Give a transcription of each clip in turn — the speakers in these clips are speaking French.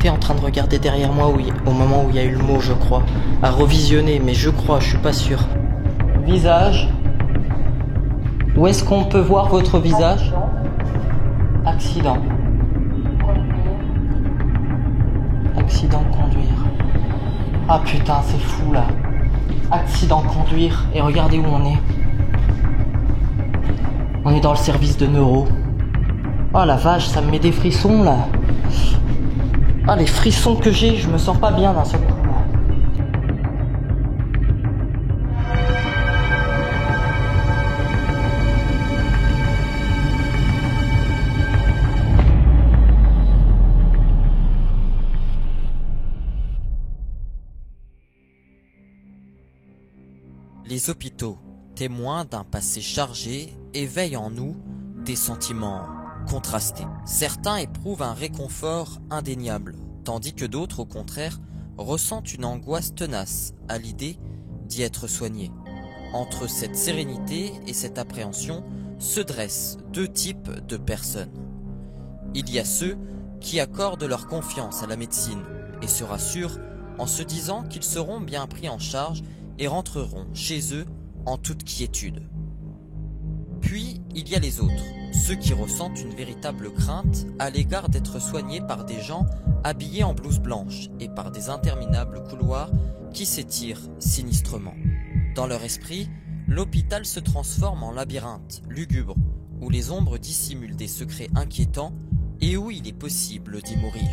j'étais en train de regarder derrière moi au moment où il y a eu le mot, je crois. À revisionner, mais je crois, je suis pas sûr. Visage. Où est-ce qu'on peut voir votre visage? Accident. Accident de conduire. Ah putain, c'est fou là. Accident de conduire. Et regardez où on est. On est dans le service de neuro. Oh la vache, ça me met des frissons là. Ah les frissons que j'ai, je me sens pas bien d'un seul coup. Les hôpitaux, témoins d'un passé chargé, éveillent en nous des sentiments contrastés. Certains éprouvent un réconfort indéniable, tandis que d'autres, au contraire, ressentent une angoisse tenace à l'idée d'y être soignés. Entre cette sérénité et cette appréhension se dressent deux types de personnes. Il y a ceux qui accordent leur confiance à la médecine et se rassurent en se disant qu'ils seront bien pris en charge et rentreront chez eux en toute quiétude. Puis, il y a les autres, ceux qui ressentent une véritable crainte à l'égard d'être soignés par des gens habillés en blouse blanche et par des interminables couloirs qui s'étirent sinistrement. Dans leur esprit, l'hôpital se transforme en labyrinthe lugubre, où les ombres dissimulent des secrets inquiétants et où il est possible d'y mourir.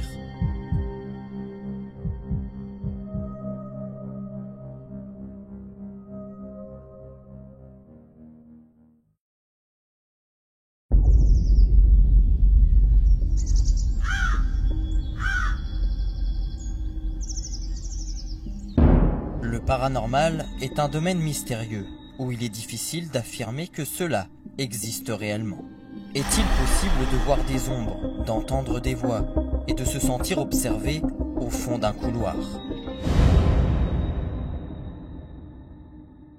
Le paranormal est un domaine mystérieux où il est difficile d'affirmer que cela existe réellement. Est-il possible de voir des ombres, d'entendre des voix et de se sentir observé au fond d'un couloir?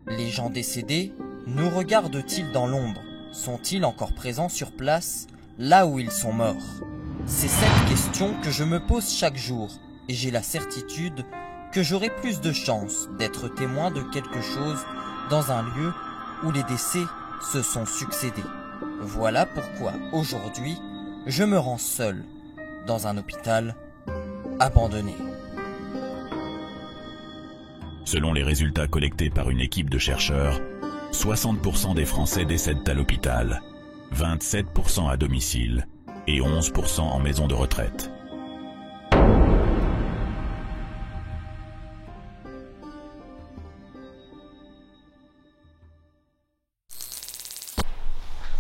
Les gens décédés nous regardent-ils dans l'ombre? Sont-ils encore présents sur place, là où ils sont morts? C'est cette question que je me pose chaque jour et j'ai la certitude que j'aurai plus de chances d'être témoin de quelque chose dans un lieu où les décès se sont succédés. Voilà pourquoi aujourd'hui, je me rends seul dans un hôpital abandonné. Selon les résultats collectés par une équipe de chercheurs, 60% des Français décèdent à l'hôpital, 27% à domicile et 11% en maison de retraite.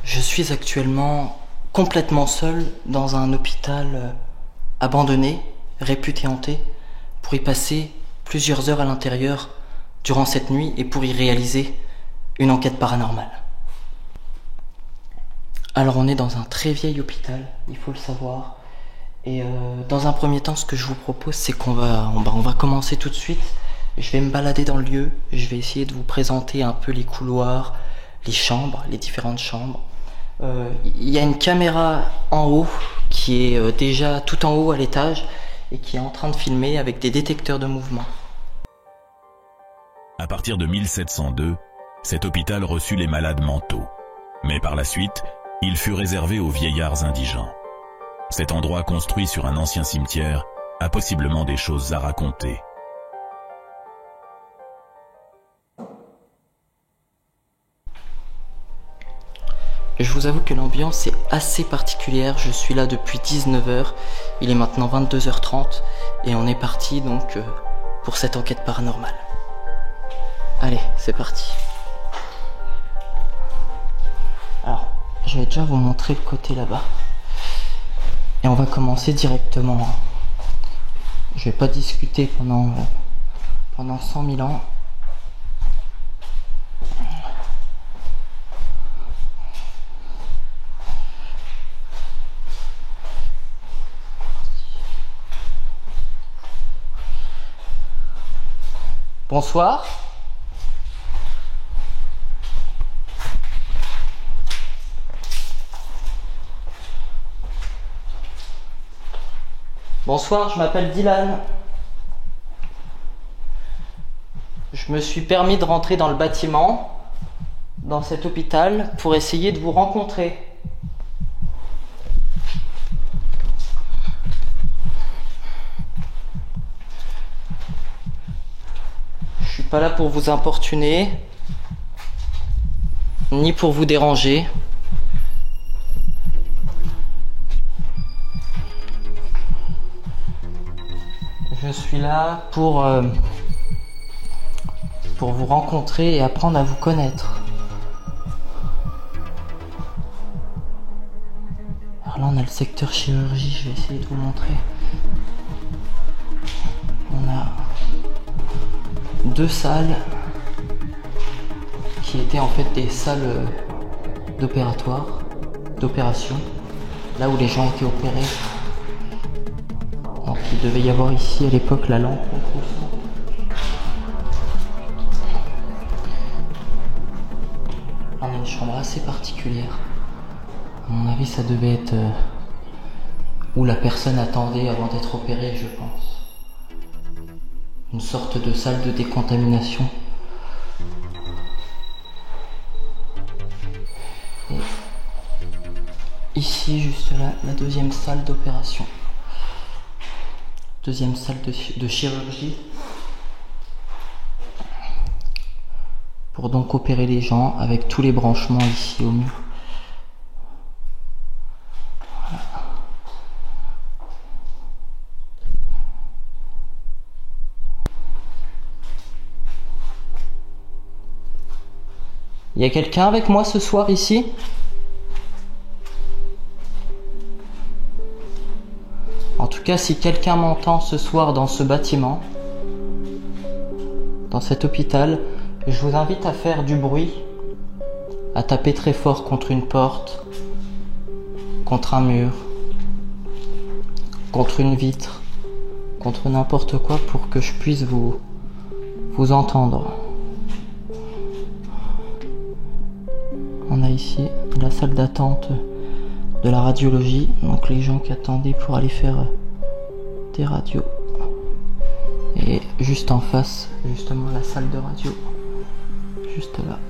Je suis actuellement complètement seul dans un hôpital abandonné, réputé hanté, pour y passer plusieurs heures à l'intérieur durant cette nuit et pour y réaliser une enquête paranormale. Alors on est dans un très vieil hôpital, il faut le savoir. Et dans un premier temps, ce que je vous propose, c'est qu'on va commencer tout de suite. Je vais me balader dans le lieu, je vais essayer de vous présenter un peu les couloirs, les chambres, les différentes chambres. Il y a une caméra en haut qui est déjà tout en haut à l'étage et qui est en train de filmer avec des détecteurs de mouvement. À partir de 1702, cet hôpital reçut les malades mentaux. Mais par la suite, il fut réservé aux vieillards indigents. Cet endroit construit sur un ancien cimetière a possiblement des choses à raconter. Je vous avoue que l'ambiance est assez particulière, je suis là depuis 19h, il est maintenant 22h30 et on est parti donc pour cette enquête paranormale. Allez, c'est parti. Alors, je vais déjà vous montrer le côté là-bas. Et on va commencer directement. Je vais pas discuter pendant 100 000 ans. Bonsoir. Bonsoir, je m'appelle Dylan. Je me suis permis de rentrer dans le bâtiment, dans cet hôpital, pour essayer de vous rencontrer. Je suis pas là pour vous importuner, ni pour vous déranger. Je suis là pour vous rencontrer et apprendre à vous connaître. Alors là, on a le secteur chirurgie, je vais essayer de vous montrer. On a 2 salles qui étaient en fait des salles d'opération, là où les gens étaient opérés. Donc il devait y avoir ici à l'époque la lampe. On a une chambre assez particulière. À mon avis, ça devait être où la personne attendait avant d'être opérée, je pense. Une sorte de salle de décontamination. Et ici, juste là, la 2e salle d'opération. 2e salle de chirurgie. Pour donc opérer les gens avec tous les branchements ici au mur. Voilà. Il y a quelqu'un avec moi ce soir ici ? En tout cas, si quelqu'un m'entend ce soir dans ce bâtiment, dans cet hôpital, je vous invite à faire du bruit, à taper très fort contre une porte, contre un mur, contre une vitre, contre n'importe quoi pour que je puisse vous entendre. On a ici la salle d'attente de la radiologie, donc les gens qui attendaient pour aller faire des radios. Et juste en face, justement, la salle de radio. Juste là.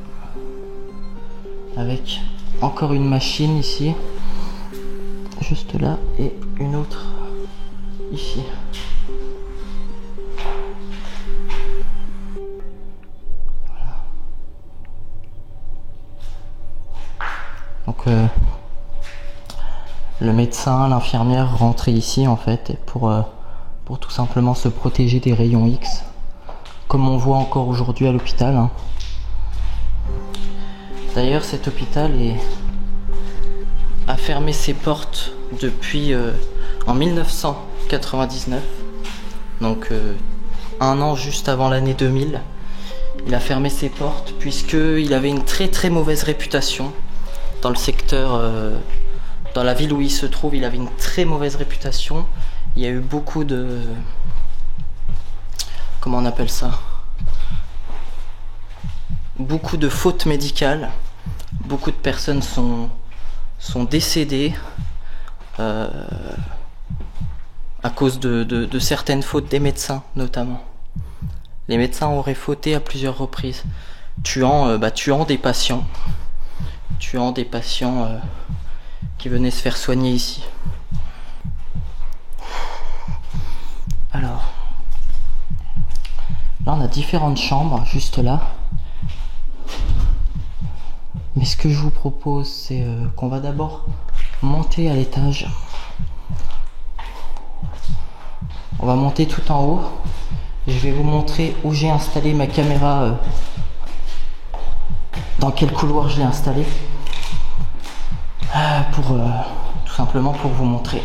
Avec encore une machine ici. Juste là. Et une autre ici. Voilà. Donc le médecin, l'infirmière rentraient ici en fait pour tout simplement se protéger des rayons X. Comme on voit encore aujourd'hui à l'hôpital. Hein. D'ailleurs, cet hôpital a fermé ses portes depuis en 1999, donc 1 an juste avant l'année 2000. Il a fermé ses portes puisqu'il avait une très très mauvaise réputation dans le secteur, dans la ville où il se trouve. Il avait une très mauvaise réputation. Il y a eu beaucoup de... Comment on appelle ça ? Beaucoup de fautes médicales. Beaucoup de personnes sont décédées à cause de certaines fautes des médecins, notamment. Les médecins auraient fauté à plusieurs reprises, tuant des patients. Tuant des patients qui venaient se faire soigner ici. Alors, là on a différentes chambres, juste là. Mais ce que je vous propose, c'est qu'on va d'abord monter à l'étage. On va monter tout en haut. Je vais vous montrer où j'ai installé ma caméra, dans quel couloir je l'ai installée. Tout simplement pour vous montrer.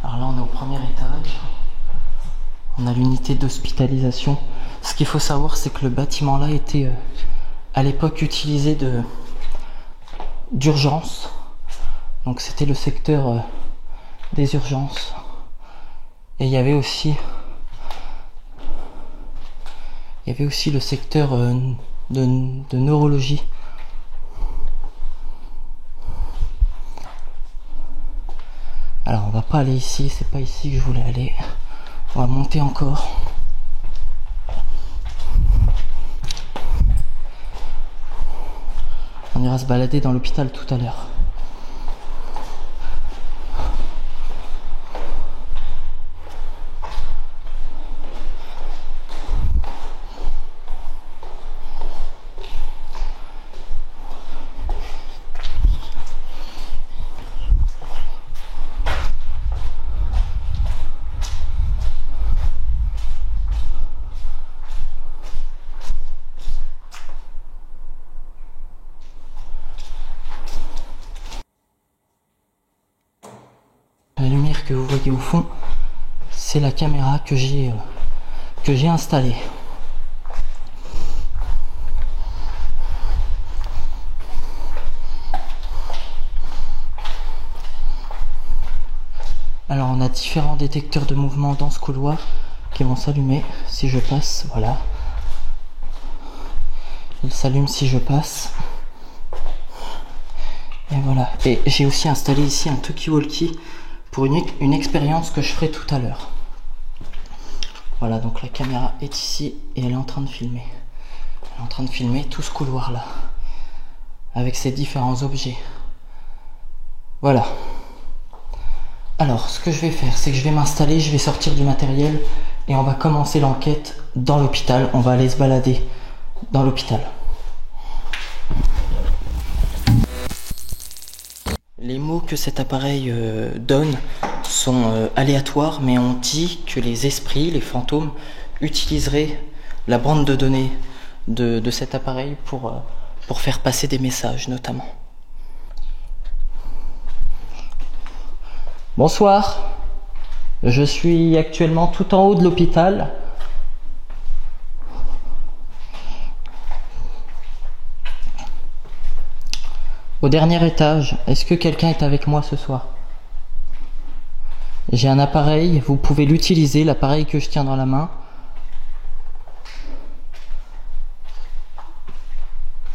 Alors là on est au premier étage. On a l'unité d'hospitalisation. Ce qu'il faut savoir, c'est que le bâtiment là était à l'époque utilisé d'urgence. Donc c'était le secteur des urgences. Et il y avait aussi le secteur de neurologie. Alors on va pas aller ici, c'est pas ici que je voulais aller. On va monter encore. On ira se balader dans l'hôpital tout à l'heure. La lumière que vous voyez au fond, c'est la caméra que j'ai installée. Alors on a différents détecteurs de mouvement dans ce couloir qui vont s'allumer si je passe, voilà. Ils s'allument si je passe. Et voilà. Et j'ai aussi installé ici un talkie-walkie pour une expérience que je ferai tout à l'heure. Voilà, donc la caméra est ici et elle est en train de filmer. Elle est en train de filmer tout ce couloir-là, avec ces différents objets. Voilà. Alors, ce que je vais faire, c'est que je vais m'installer, je vais sortir du matériel et on va commencer l'enquête dans l'hôpital. On va aller se balader dans l'hôpital. Les mots que cet appareil donne sont aléatoires, mais on dit que les esprits, les fantômes, utiliseraient la bande de données de cet appareil pour faire passer des messages, notamment. Bonsoir, je suis actuellement tout en haut de l'hôpital. Au dernier étage, est-ce que quelqu'un est avec moi ce soir? J'ai un appareil, vous pouvez l'utiliser, l'appareil que je tiens dans la main,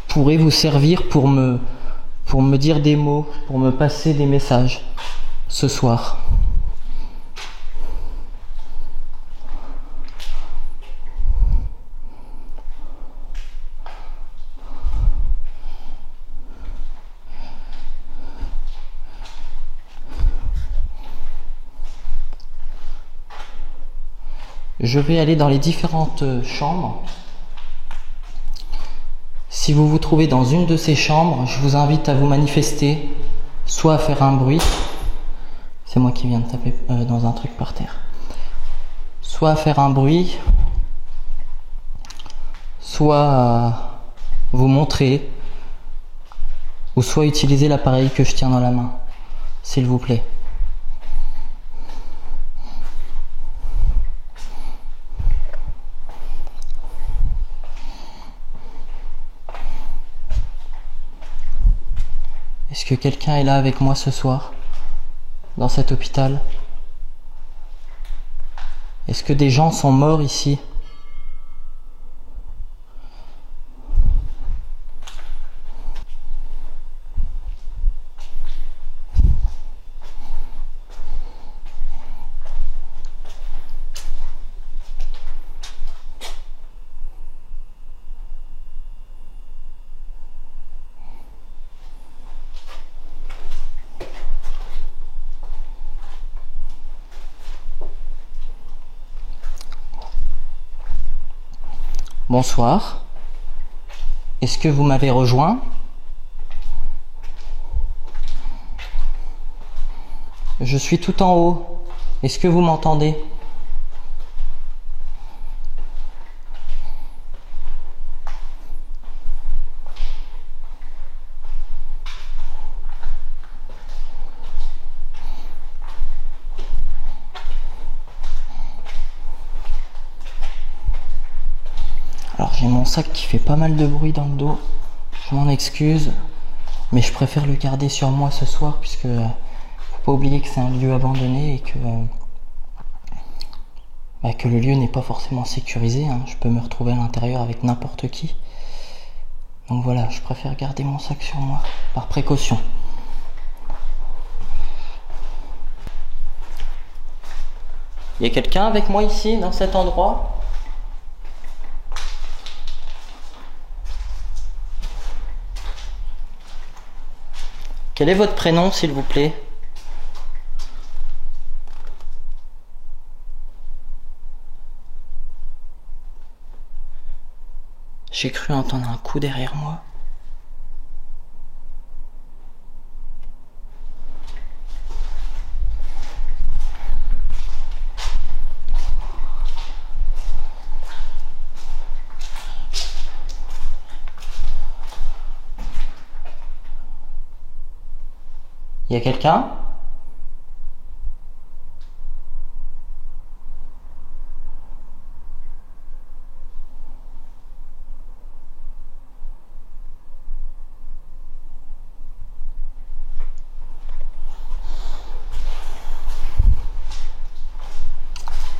pourrait vous servir pour me dire des mots, pour me passer des messages ce soir. Je vais aller dans les différentes chambres. Si vous vous trouvez dans une de ces chambres, je vous invite à vous manifester, soit à faire un bruit. C'est moi qui viens de taper dans un truc par terre. Soit à faire un bruit, soit à vous montrer, ou soit utiliser l'appareil que je tiens dans la main, s'il vous plaît. Est-ce que quelqu'un est là avec moi ce soir, dans cet hôpital? Est-ce que des gens sont morts ici? Bonsoir. Est-ce que vous m'avez rejoint? Je suis tout en haut. Est-ce que vous m'entendez? Alors j'ai mon sac qui fait pas mal de bruit dans le dos, je m'en excuse, mais je préfère le garder sur moi ce soir puisque faut pas oublier que c'est un lieu abandonné et que le lieu n'est pas forcément sécurisé, hein. Je peux me retrouver à l'intérieur avec n'importe qui Donc voilà, je préfère garder mon sac sur moi, par précaution. Il y a quelqu'un avec moi ici, dans cet endroit ? Quel est votre prénom, s'il vous plaît ? J'ai cru entendre un coup derrière moi. Il y a quelqu'un ?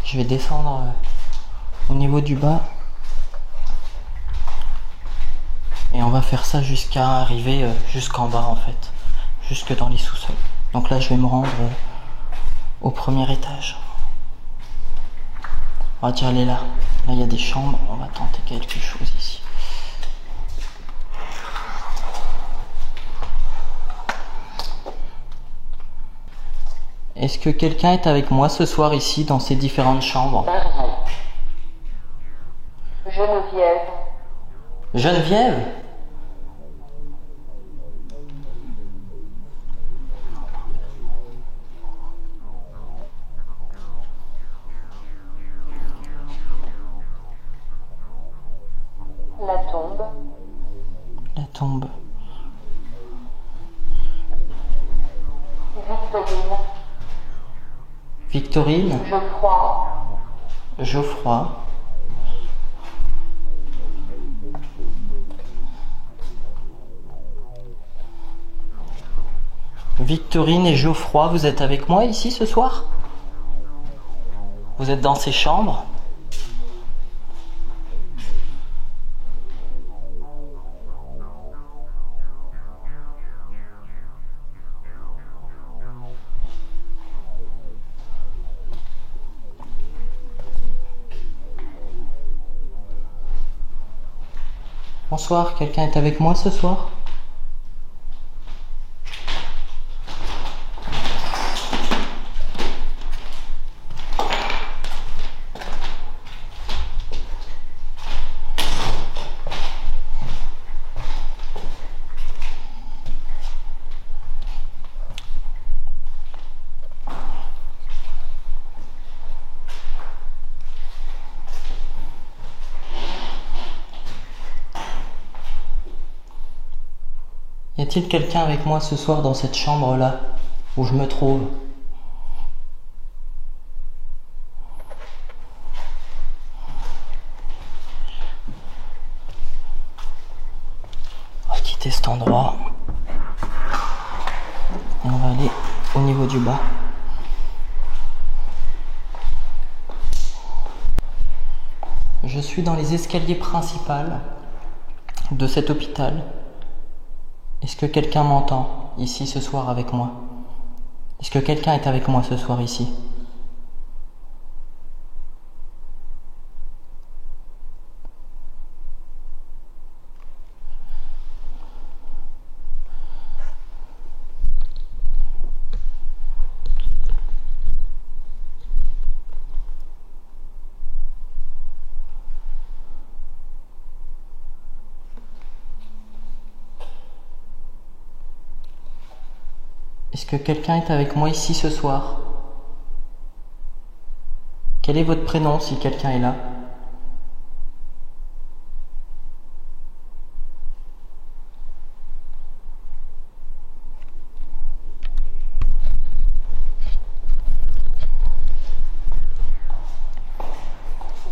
Je vais descendre au niveau du bas. Et on va faire ça jusqu'à arriver jusqu'en bas en fait. Jusque dans les sous-sols. Donc là je vais me rendre au premier étage. On va déjà aller là. Là il y a des chambres. On va tenter quelque chose ici. Est-ce que quelqu'un est avec moi ce soir ici dans ces différentes chambres ? Geneviève. Geneviève ? La tombe. La tombe. Victorine. Victorine ? Geoffroy. Geoffroy. Victorine et Geoffroy, vous êtes avec moi ici ce soir ? Vous êtes dans ces chambres ? Bonsoir, quelqu'un est avec moi ce soir ? Y a-t-il quelqu'un avec moi ce soir dans cette chambre-là, où je me trouve ? On va quitter cet endroit. Et on va aller au niveau du bas. Je suis dans les escaliers principaux de cet hôpital. Est-ce que quelqu'un m'entend ici ce soir avec moi ? Est-ce que quelqu'un est avec moi ce soir ici ? Est-ce que quelqu'un est avec moi ici ce soir ? Quel est votre prénom si quelqu'un est là ?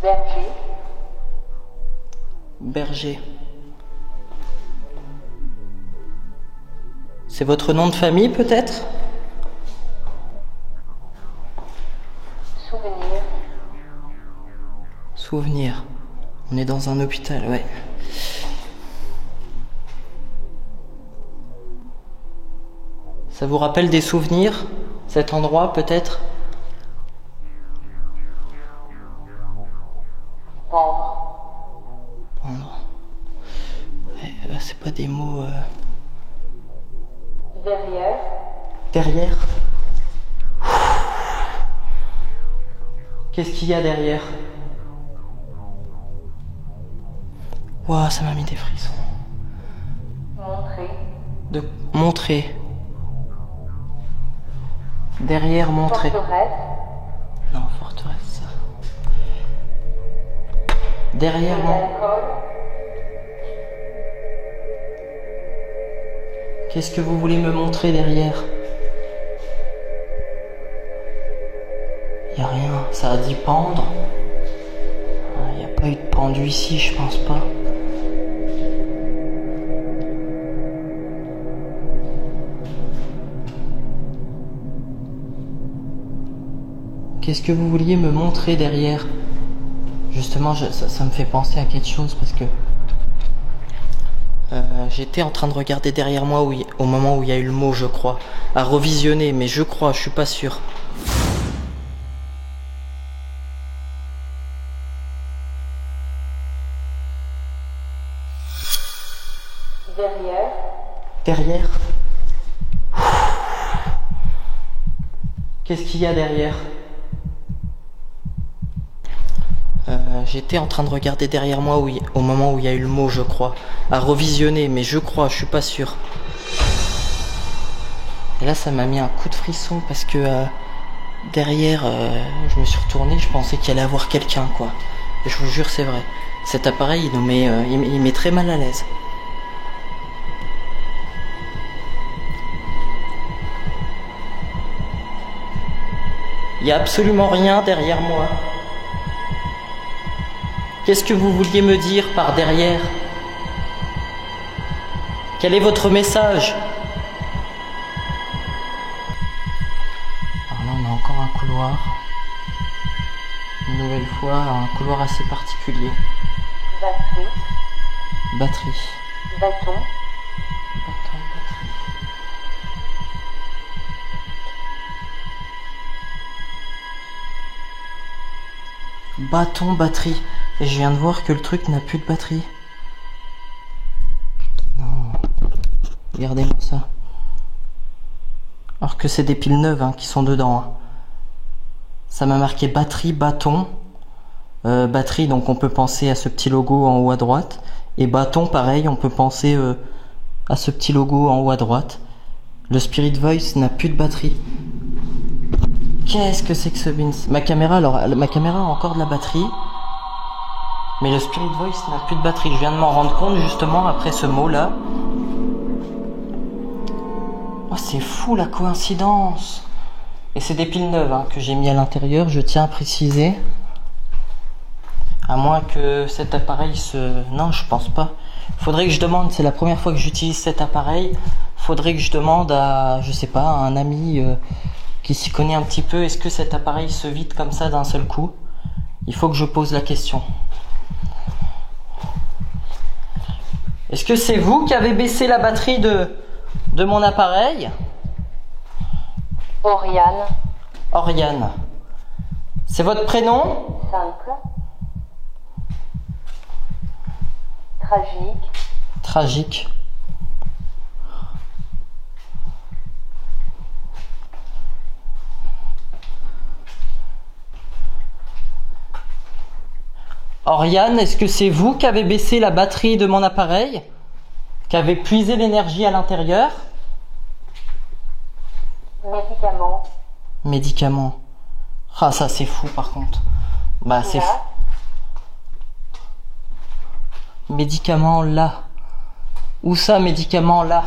Berger. Berger. C'est votre nom de famille peut-être ? Souvenir. Souvenir. On est dans un hôpital, ouais. Ça vous rappelle des souvenirs, cet endroit peut-être? Pendre. Pendre. C'est pas des mots... Derrière. Derrière? Qu'est-ce qu'il y a derrière? Ouah, ça m'a mis des frissons. Montrer. De montrer. Derrière, montrer. Forteresse. Non, forteresse, ça. Derrière, L'alcool. Qu'est-ce que vous voulez me montrer derrière? Y a rien, ça a dit pendre. Y a pas eu de pendu ici, je pense pas. Qu'est-ce que vous vouliez me montrer derrière? Justement, ça me fait penser à quelque chose parce que j'étais en train de regarder derrière moi au moment où il y a eu le mot, je crois, à revisionner, mais je crois, je suis pas sûr. Derrière. Derrière? Qu'est-ce qu'il y a derrière? J'étais en train de regarder derrière moi au moment où il y a eu le mot, je crois, à revisionner, mais je crois, je suis pas sûr. Et là, ça m'a mis un coup de frisson parce que derrière, je me suis retourné, je pensais qu'il allait y avoir quelqu'un, quoi. Et je vous jure, c'est vrai. Cet appareil, il met très mal à l'aise. Il y a absolument rien derrière moi. Qu'est-ce que vous vouliez me dire par derrière? Quel est votre message? Alors là, on a encore un couloir. Une nouvelle fois, un couloir assez particulier. Batterie. Batterie. Bâton. Bâton, batterie. Bâton, batterie. Et je viens de voir que le truc n'a plus de batterie. Non. Regardez-moi ça. Alors que c'est des piles neuves qui sont dedans. Ça m'a marqué batterie, bâton. Batterie, donc on peut penser à ce petit logo en haut à droite. Et bâton, pareil, on peut penser à ce petit logo en haut à droite. Le Spirit Voice n'a plus de batterie. Qu'est-ce que c'est que ce bins? Ma caméra a encore de la batterie. Mais le Spirit Voice n'a plus de batterie. Je viens de m'en rendre compte justement après ce mot-là. Oh, c'est fou la coïncidence. Et c'est des piles neuves que j'ai mis à l'intérieur, je tiens à préciser. À moins que cet appareil se... Non, je pense pas. Faudrait que je demande, c'est la première fois que j'utilise cet appareil. Faudrait que je demande à, je sais pas, à un ami qui s'y connaît un petit peu. Est-ce que cet appareil se vide comme ça d'un seul coup? Il faut que je pose la question. Est-ce que c'est vous qui avez baissé la batterie de mon appareil? Oriane. Oriane. C'est votre prénom? Simple. Tragique. Tragique. Oriane, est-ce que c'est vous qui avez baissé la batterie de mon appareil? Qui avez puisé l'énergie à l'intérieur? Médicament. Médicament. Ah, ça c'est fou par contre. Bah c'est fou. Médicament là. Où ça, médicament là?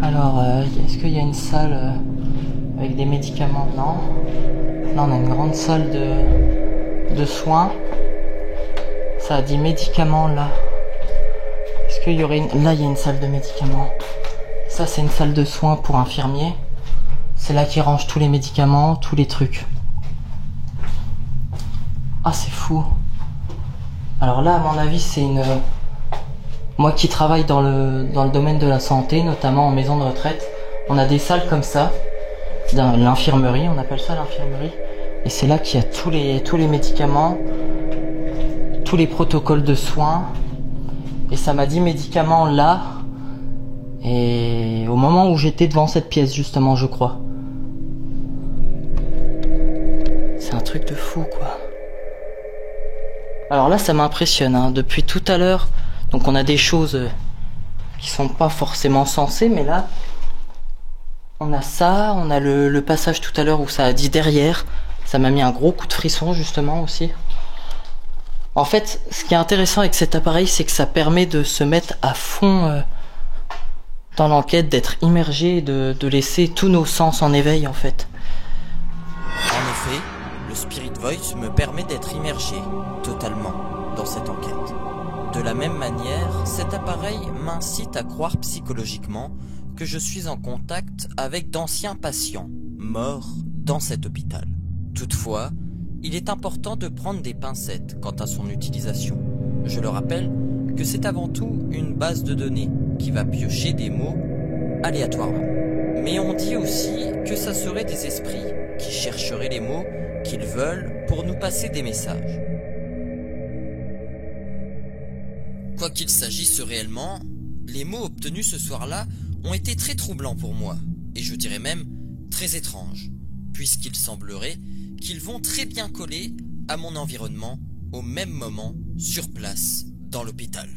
Alors, est-ce qu'il y a une salle avec des médicaments? Non. Là, on a une grande salle de soins. Ça a dit médicaments là. Est-ce qu'il y aurait une... Là, il y a une salle de médicaments. Ça, c'est une salle de soins pour infirmiers. C'est là qu'ils rangent tous les médicaments, tous les trucs. Ah, c'est fou. Alors là, à mon avis, c'est Moi qui travaille dans le domaine de la santé, notamment en maison de retraite, on a des salles comme ça, dans l'infirmerie, on appelle ça l'infirmerie. Et c'est là qu'il y a tous les médicaments, tous les protocoles de soins. Et ça m'a dit médicaments là, et au moment où j'étais devant cette pièce justement, je crois. C'est un truc de fou quoi. Alors là ça m'impressionne, hein. Depuis tout à l'heure, donc on a des choses qui sont pas forcément sensées, mais là on a ça, on a le passage tout à l'heure où ça a dit derrière. Ça m'a mis un gros coup de frisson justement aussi. En fait, ce qui est intéressant avec cet appareil, c'est que ça permet de se mettre à fond dans l'enquête, d'être immergé, de laisser tous nos sens en éveil en fait. En effet, le Spirit Voice me permet d'être immergé totalement dans cette enquête. De la même manière, cet appareil m'incite à croire psychologiquement que je suis en contact avec d'anciens patients morts dans cet hôpital. Toutefois, il est important de prendre des pincettes quant à son utilisation. Je le rappelle que c'est avant tout une base de données qui va piocher des mots aléatoirement. Mais on dit aussi que ça serait des esprits qui chercheraient les mots qu'ils veulent pour nous passer des messages. Quoi qu'il s'agisse réellement, les mots obtenus ce soir-là ont été très troublants pour moi, et je dirais même très étranges, puisqu'il semblerait qu'ils vont très bien coller à mon environnement au même moment sur place dans l'hôpital.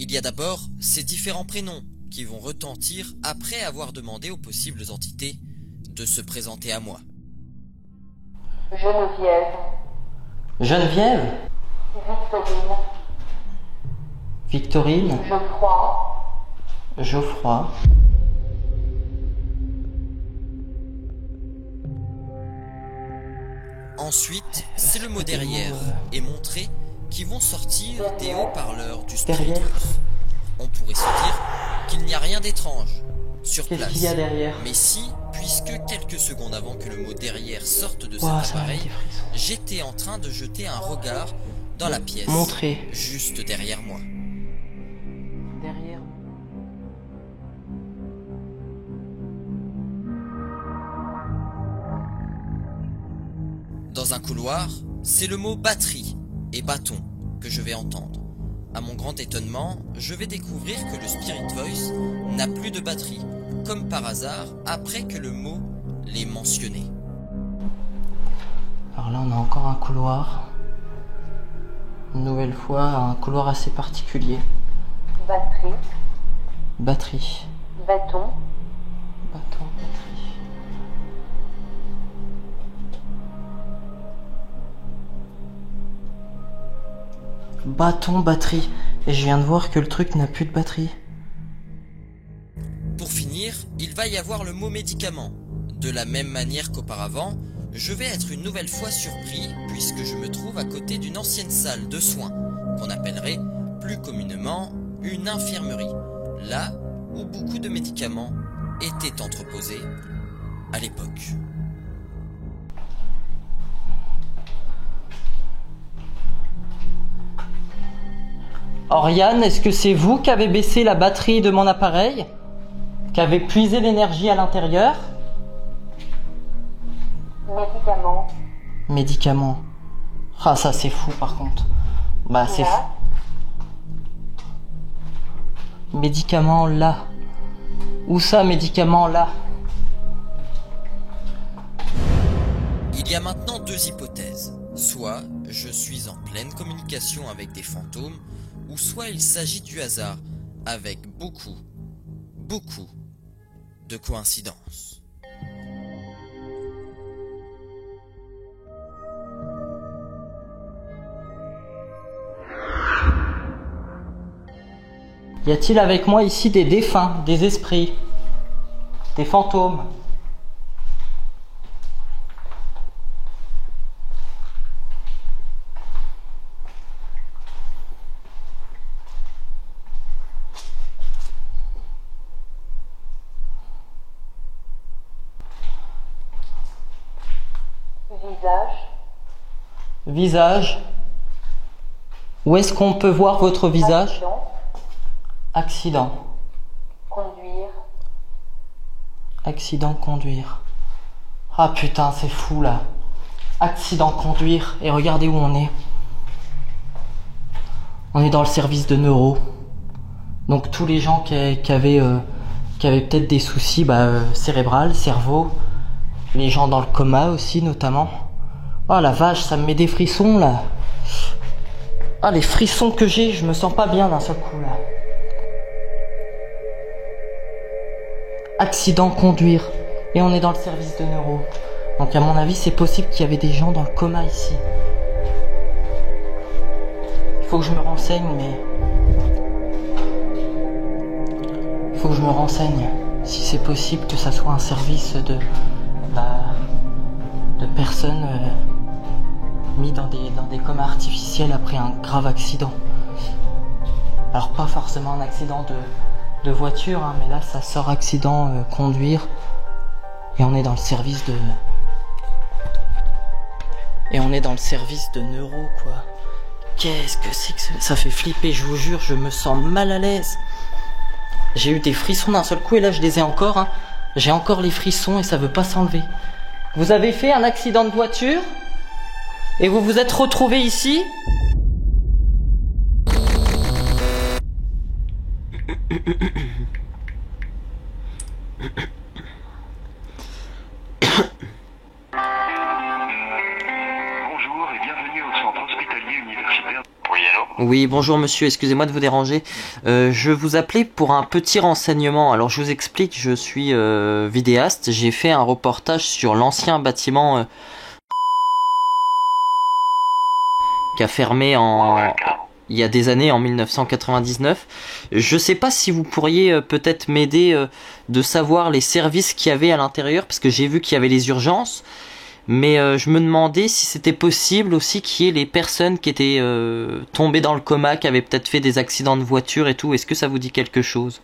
Il y a d'abord ces différents prénoms qui vont retentir après avoir demandé aux possibles entités de se présenter à moi. Geneviève. Geneviève, Victorine. Victorine, Geoffroy. Geoffroy, Ensuite, c'est le mot derrière et montrer qui vont sortir des haut-parleurs du Spirit Derrière. Voice. On pourrait se dire qu'il n'y a rien d'étrange sur qu'est-ce place. qu'il y a derrière? Mais si, puisque quelques secondes avant que le mot derrière sorte de Ouah, cet ça m'a mis appareil, des frissons. j'étais en train de jeter un regard dans la pièce, Montrer. juste derrière moi. Derrière. Dans un couloir, c'est le mot batterie et bâton que je vais entendre. À mon grand étonnement, je vais découvrir que le Spirit Voice n'a plus de batterie, comme par hasard, après que le mot l'ait mentionné. Alors là on a encore un couloir. Une nouvelle fois, un couloir assez particulier. Batterie. Batterie. Bâton. Bâton, batterie. Bâton, batterie. Et je viens de voir que le truc n'a plus de batterie. Pour finir, il va y avoir le mot médicament. De la même manière qu'auparavant, je vais être une nouvelle fois surpris puisque je me trouve à côté d'une ancienne salle de soins, qu'on appellerait plus communément une infirmerie, là où beaucoup de médicaments étaient entreposés à l'époque. Oriane, est-ce que c'est vous qui avez baissé la batterie de mon appareil? Qui avez puisé l'énergie à l'intérieur? Médicament. Médicaments. Ah, ça c'est fou par contre. Bah c'est fou. Là. Médicaments là. Où ça, médicaments là? Il y a maintenant deux hypothèses. Soit je suis en pleine communication avec des fantômes, ou soit il s'agit du hasard, avec beaucoup de coïncidences. Y a-t-il avec moi ici des défunts, des esprits, des fantômes? Visage. Visage. Où est-ce qu'on peut voir votre visage? Accident. Accident. Conduire. Accident conduire. Ah putain, c'est fou là. Accident conduire. Et regardez où on est. On est dans le service de neuro. Donc tous les gens qui avaient peut-être des soucis cérébrales, cerveau. Les gens dans le coma aussi notamment. Oh la vache, ça me met des frissons là. Ah les frissons que j'ai, je me sens pas bien d'un seul coup là. Accident conduire. Et on est dans le service de neuro. Donc à mon avis c'est possible qu'il y avait des gens dans le coma ici. Il faut que je me renseigne mais... Il faut que je me renseigne si c'est possible que ça soit un service de personnes mis dans des comas artificiels après un grave accident. Alors pas forcément un accident de voiture, hein, mais là ça sort accident conduire et on est dans le service de... Et on est dans le service de neuro quoi. Qu'est-ce que c'est que ça fait flipper, je vous jure, je me sens mal à l'aise. J'ai eu des frissons d'un seul coup et là je les ai encore. Hein. J'ai encore les frissons et ça veut pas s'enlever. Vous avez fait un accident de voiture et vous vous êtes retrouvé ici. Bonjour et bienvenue au centre hospitalier universitaire. Oui, allô ? Oui, bonjour monsieur, excusez-moi de vous déranger. Je vous appelais pour un petit renseignement. Alors je vous explique, je suis vidéaste. J'ai fait un reportage sur l'ancien bâtiment qui a fermé il y a des années, en 1999. Je sais pas si vous pourriez peut-être m'aider de savoir les services qu'il y avait à l'intérieur, parce que j'ai vu qu'il y avait les urgences. Mais je me demandais si c'était possible aussi qu'il y ait les personnes qui étaient tombées dans le coma, qui avaient peut-être fait des accidents de voiture et tout. Est-ce que ça vous dit quelque chose?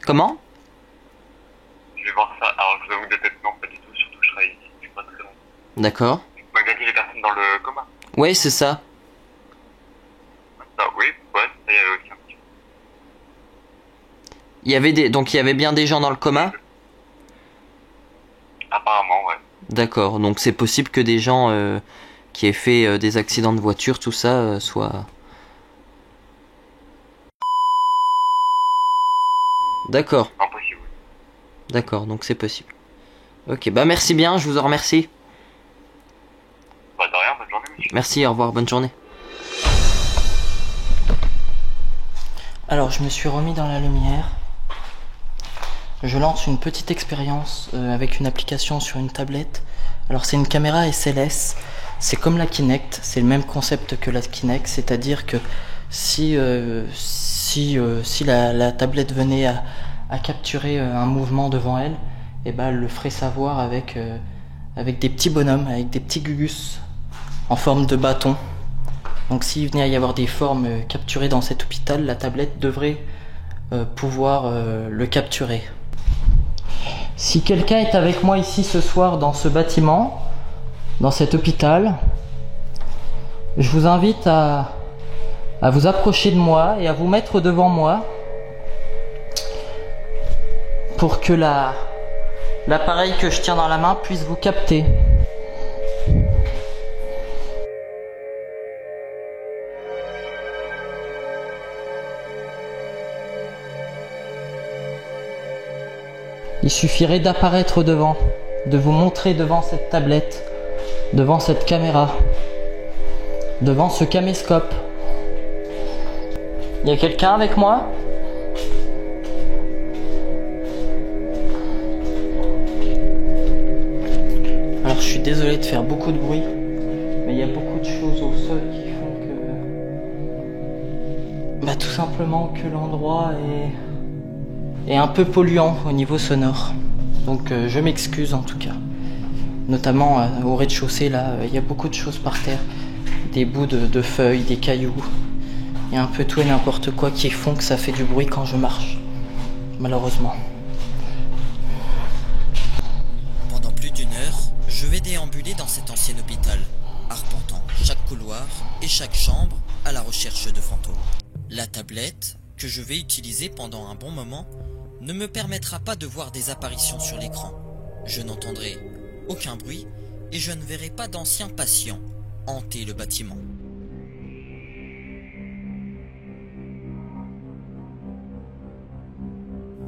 Comment? Je vais voir ça. Alors je vous avoue peut-être non, pas du tout, surtout que je travaille ici, je suis pas très long. D'accord. Vous m'avez dit les personnes dans le coma? Ouais, c'est ça. Ah oui, ouais, ça y avait aussi un petit peu. Il y avait donc il y avait bien des gens dans le coma? Apparemment, ouais. D'accord, donc c'est possible que des gens qui aient fait des accidents de voiture, tout ça, soient... D'accord. Impossible. D'accord, donc c'est possible. Ok, bah merci bien, je vous en remercie. Bah de rien, bonne journée monsieur. Merci, au revoir, bonne journée. Alors je me suis remis dans la lumière. Je lance une petite expérience avec une application sur une tablette. Alors c'est une caméra SLS. C'est comme la Kinect, c'est le même concept que la Kinect, c'est-à-dire que si la tablette venait à capturer un mouvement devant elle, et ben elle le ferait savoir avec des petits bonhommes, avec des petits gugus en forme de bâton. Donc s'il venait à y avoir des formes capturées dans cet hôpital, la tablette devrait pouvoir le capturer. Si quelqu'un est avec moi ici ce soir dans ce bâtiment, dans cet hôpital, je vous invite à vous approcher de moi et à vous mettre devant moi pour que l'appareil que je tiens dans la main puisse vous capter. Il suffirait d'apparaître devant, de vous montrer devant cette tablette, devant cette caméra, devant ce caméscope. Il y a quelqu'un avec moi ? Alors je suis désolé de faire beaucoup de bruit, mais il y a beaucoup de choses au sol qui font que... tout simplement que l'endroit est un peu polluant au niveau sonore. Donc je m'excuse en tout cas. Notamment au rez-de-chaussée là, il y a beaucoup de choses par terre. Des bouts de feuilles, des cailloux. Il y a un peu tout et n'importe quoi qui font que ça fait du bruit quand je marche. Malheureusement. Pendant plus d'une heure, je vais déambuler dans cet ancien hôpital, arpentant chaque couloir et chaque chambre à la recherche de fantômes. La tablette, que je vais utiliser pendant un bon moment, ne me permettra pas de voir des apparitions sur l'écran. Je n'entendrai aucun bruit et je ne verrai pas d'anciens patients hanter le bâtiment.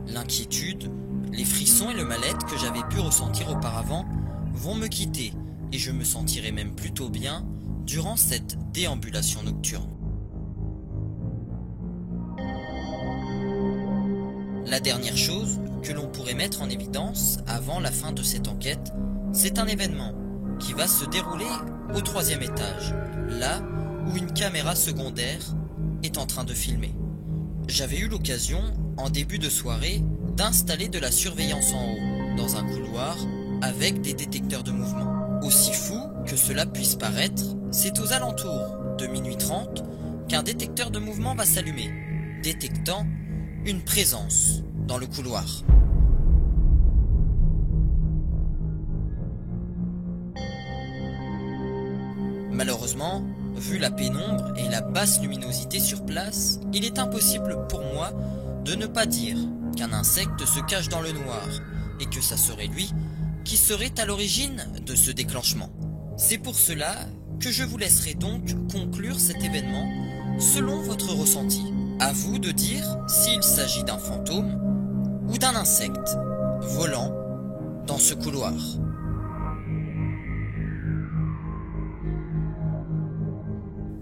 L'inquiétude, les frissons et le mal-être que j'avais pu ressentir auparavant vont me quitter et je me sentirai même plutôt bien durant cette déambulation nocturne. La dernière chose que l'on pourrait mettre en évidence avant la fin de cette enquête, c'est un événement qui va se dérouler au 3e étage, là où une caméra secondaire est en train de filmer. J'avais eu l'occasion, en début de soirée, d'installer de la surveillance en haut, dans un couloir, avec des détecteurs de mouvement. Aussi fou que cela puisse paraître, c'est aux alentours de minuit 30 qu'un détecteur de mouvement va s'allumer, détectant une présence dans le couloir. Malheureusement, vu la pénombre et la basse luminosité sur place, il est impossible pour moi de ne pas dire qu'un insecte se cache dans le noir et que ça serait lui qui serait à l'origine de ce déclenchement. C'est pour cela que je vous laisserai donc conclure cet événement selon votre ressenti. À vous de dire s'il s'agit d'un fantôme ou d'un insecte volant dans ce couloir.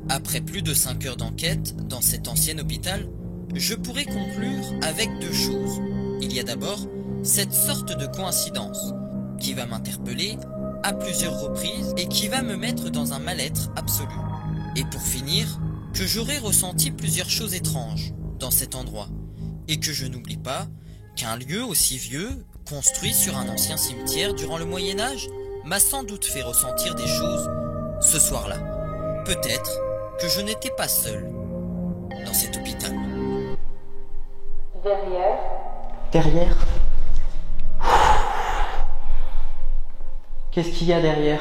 Après plus de 5 heures d'enquête dans cet ancien hôpital, je pourrais conclure avec 2 choses. Il y a d'abord cette sorte de coïncidence qui va m'interpeller à plusieurs reprises et qui va me mettre dans un mal-être absolu. Et pour finir, que j'aurais ressenti plusieurs choses étranges dans cet endroit et que je n'oublie pas qu'un lieu aussi vieux, construit sur un ancien cimetière durant le Moyen-Âge, m'a sans doute fait ressentir des choses ce soir-là. Peut-être que je n'étais pas seul dans cet hôpital. Derrière. Qu'est-ce qu'il y a derrière?